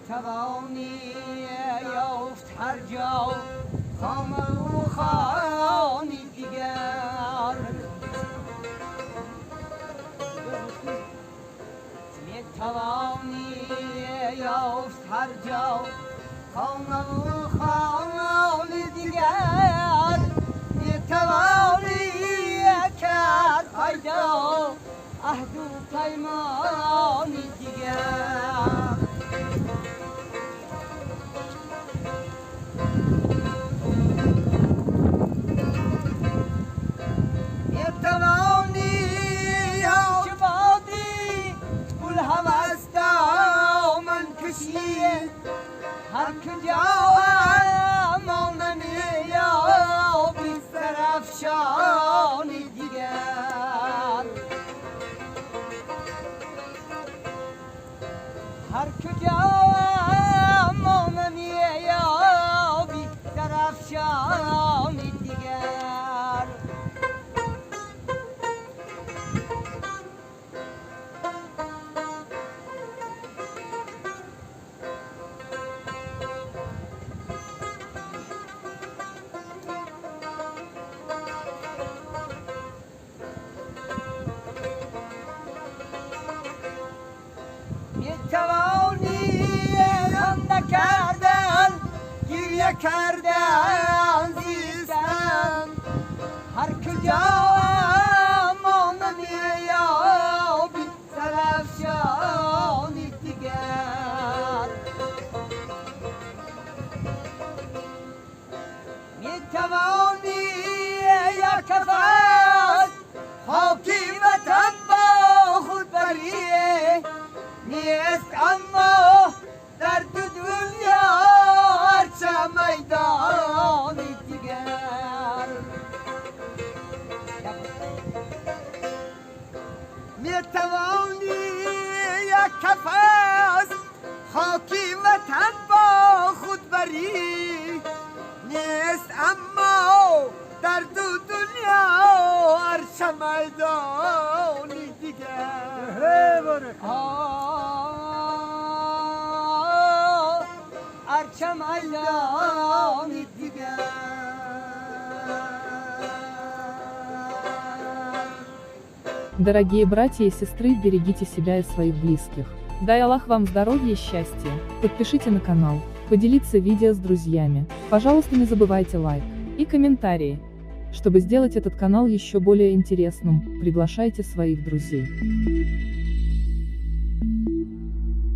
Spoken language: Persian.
توانی یافت هر جا خانه و خانی دیگر می توانی یافت هر جا خانه و خانی دیگر می توانی کرد پیدا عهد و پیمانی دیگر هر کجا مانمی یا بی سرافشانی دیگر هر کجا مانمی یا بی سرافشانی دیگر توانی رم نکردن گریه کردن زیستن هر کجا مانمی یا بی سرافشانی دیگر می توانی یا کفاست خاکی وطن با خود بری نیست اما در دو دنیا هرچه میدانی دیگر می توانی یک کف از خاکی وطن با خود بری نیست اما در دو دنیا هرچه میدانی دیگر هرچه میدانی دیگر Дорогие братья и сестры, берегите себя и своих близких. Дай Аллах вам здоровья и счастья. Подпишите на канал, поделиться видео с друзьями. Пожалуйста, не забывайте лайк и комментарии. Чтобы сделать этот канал еще более интересным, приглашайте своих друзей.